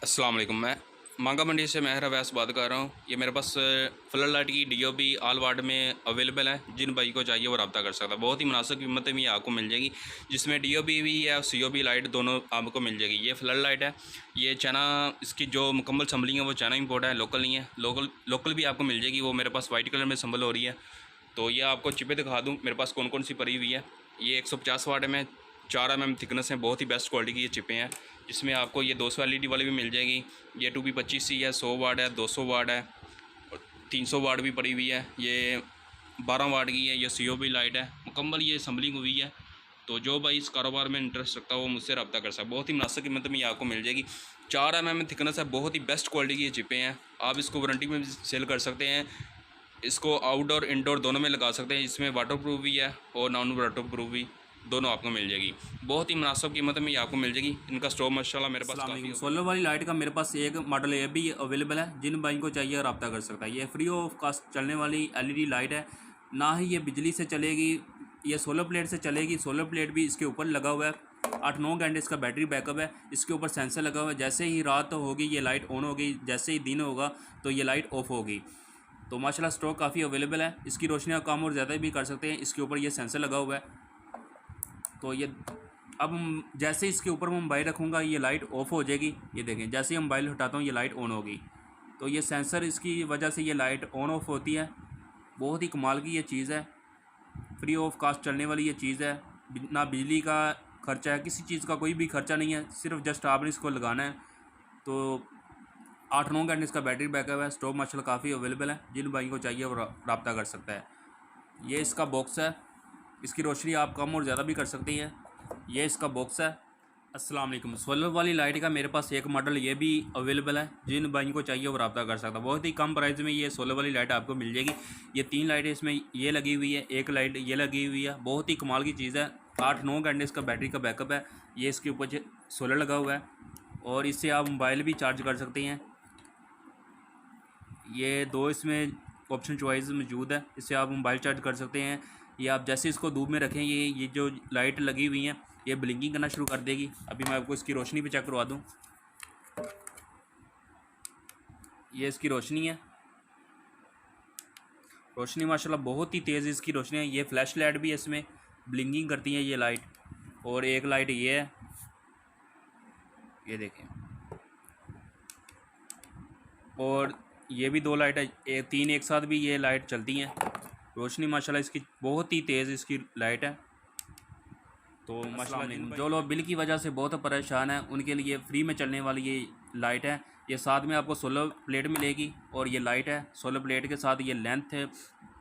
अस्सलाम वालेकुम। मैं मांगा मंडी से महर अवैस बात कर रहा हूँ। ये मेरे पास फ्लड लाइट की डीओपी ऑल वार्ड में अवेलेबल है। जिन भाई को चाहिए वो रब्ता कर सकता है। बहुत ही मुनासिब कीमत में ये आपको मिल जाएगी, जिसमें डीओपी भी है और सीओपी लाइट दोनों आपको मिल जाएगी। ये फ्लड लाइट है। ये चाइना, इसकी जो मुकम्मल संभलिंग है वो चाइना इंपोर्ट है, लोकल नहीं है। लोकल भी आपको मिल जाएगी। वो मेरे पास वाइट कलर में संभल हो रही है। तो ये आपको चिपे दिखा दूँ मेरे पास कौन कौन सी पड़ी हुई है। ये 150 वाट में 4 mm थिकनेस है। बहुत ही बेस्ट क्वालिटी की ये चिपें हैं। इसमें आपको ये 200 LED वाली भी मिल जाएगी। ये 2P25C है, 100 वाट है, 200 वाट है और 300 वाट भी पड़ी हुई है। ये 12 वाट की है। ये COB लाइट है, मुकम्मल ये असम्बलिंग हुई है। तो जो भाई इस कारोबार में इंटरेस्ट रखता है वो मुझसे रब्ता कर सकता है। बहुत ही मुनासिब कीमत में ये आपको मिल जाएगी। 4 mm थिकनेस है। बहुत ही बेस्ट क्वालिटी की ये चिपें हैं। आप इसको वारंटी में भी सेल कर सकते हैं। इसको आउटडोर इंडोर दोनों में लगा सकते हैं। इसमें वाटर प्रूफ भी है और नॉन वाटर प्रूफ भी, दोनों आपको मिल जाएगी। बहुत ही मुनासिब कीमत में ये आपको मिल जाएगी। इनका स्टॉक माशाल्लाह मेरे पास काफ़ी है। सोलर वाली लाइट का मेरे पास एक मॉडल ये भी अवेलेबल है। जिन भाई को चाहिए रब्ता कर सकता है। ये फ्री ऑफ कास्ट चलने वाली LED लाइट है। ना ही ये बिजली से चलेगी, ये सोलर प्लेट से चलेगी। सोलर प्लेट भी इसके ऊपर लगा हुआ है। 8-9 घंटे इसका बैटरी बैकअप है। इसके ऊपर सेंसर लगा हुआ है। जैसे ही रात होगी ये लाइट ऑन होगी, जैसे ही दिन होगा तो ये लाइट ऑफ होगी। तो माशाल्लाह स्टॉक काफ़ी अवेलेबल है। इसकी रोशनी आप कम और ज़्यादा भी कर सकते हैं। इसके ऊपर ये सेंसर लगा हुआ है। तो ये अब जैसे इसके ऊपर मैं मोबाइल रखूँगा ये लाइट ऑफ हो जाएगी। ये देखें, जैसे ही हम मोबाइल हटाता हूँ ये लाइट ऑन होगी। तो ये सेंसर, इसकी वजह से ये लाइट ऑन ऑफ होती है। बहुत ही कमाल की ये चीज़ है। फ्री ऑफ कास्ट चलने वाली ये चीज़ है। ना बिजली का खर्चा है, किसी चीज़ का कोई भी खर्चा नहीं है। सिर्फ जस्ट आपने इसको लगाना है। तो 8-9 घंटे इसका बैटरी बैकअप है। स्टॉक माशाल्लाह काफ़ी अवेलेबल है। जिन भाई को चाहिए वो रब्ता कर सकता है। ये इसका बॉक्स है। इसकी रोशनी आप कम और ज़्यादा भी कर सकती हैं। ये इसका बॉक्स है। अस्सलाम वालेकुम। सोलर वाली लाइट का मेरे पास एक मॉडल ये भी अवेलेबल है। जिन भाई को चाहिए वो रब्ता कर सकता है। बहुत ही कम प्राइस में ये सोलर वाली लाइट आपको मिल जाएगी। ये 3 लाइटें इसमें ये लगी हुई है, एक लाइट ये लगी हुई है। बहुत ही कमाल की चीज़ है। 8-9 घंटे इसका बैटरी का बैकअप है। ये इसके ऊपर सोलर लगा हुआ है और इससे आप मोबाइल भी चार्ज कर सकते हैं। ये 2 इसमें ऑप्शन चॉइस मौजूद है। इससे आप मोबाइल चार्ज कर सकते हैं। ये आप जैसे इसको धूप में रखें ये जो लाइट लगी हुई हैं ये ब्लिंकिंग करना शुरू कर देगी। अभी मैं आपको इसकी रोशनी भी चेक करवा दूं। ये इसकी रोशनी है। रोशनी माशाल्लाह बहुत ही तेज़ इसकी रोशनी है। ये फ्लैश लाइट भी है, इसमें ब्लिंकिंग करती है ये लाइट। और एक लाइट ये है, ये देखें। और ये भी 2 लाइट है, 3 एक साथ भी ये लाइट चलती हैं। रोशनी माशाल्लाह इसकी बहुत ही तेज़ इसकी लाइट है। तो माशाल्लाह जो लोग बिल की वजह से बहुत परेशान हैं उनके लिए फ्री में चलने वाली ये लाइट है। ये साथ में आपको सोलर प्लेट मिलेगी और ये लाइट है। सोलर प्लेट के साथ ये लेंथ है,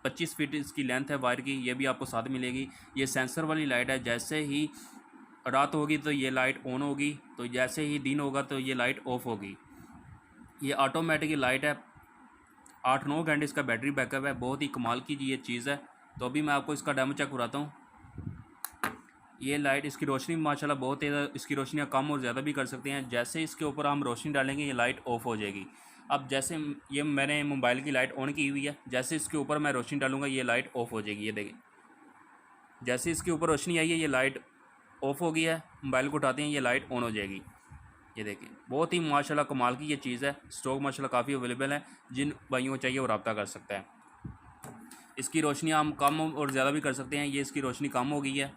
25 फीट इसकी लेंथ है वायर की। ये भी आपको साथ मिलेगी। ये सेंसर वाली लाइट है। जैसे ही रात होगी तो ये लाइट ऑन होगी, तो जैसे ही दिन होगा तो ये लाइट ऑफ होगी। ये ऑटोमेटिक लाइट है। 8-9 घंटे इसका बैटरी बैकअप है। बहुत ही कमाल की ये चीज़ है। तो अभी मैं आपको इसका डेमो चेक कराता हूँ। ये लाइट, इसकी रोशनी माशाल्लाह बहुत तेज़ है। इसकी रोशनी कम और ज़्यादा भी कर सकते हैं। जैसे इसके ऊपर हम रोशनी डालेंगे ये लाइट ऑफ हो जाएगी। अब जैसे ये मैंने मोबाइल की लाइट ऑन की हुई है, जैसे इसके ऊपर मैं रोशनी डालूंगा ये लाइट ऑफ हो जाएगी। ये देखें, जैसे इसके ऊपर रोशनी आई है ये लाइट ऑफ हो गई है। मोबाइल को उठाते हैं ये लाइट ऑन हो जाएगी। ये देखें, बहुत ही माशाल्लाह कमाल की ये चीज़ है। स्टॉक माशाल्लाह काफ़ी अवेलेबल है। जिन भाइयों को चाहिए वो रब्ता कर सकता है। इसकी रोशनी हम कम और ज़्यादा भी कर सकते हैं। ये इसकी रोशनी कम हो गई है।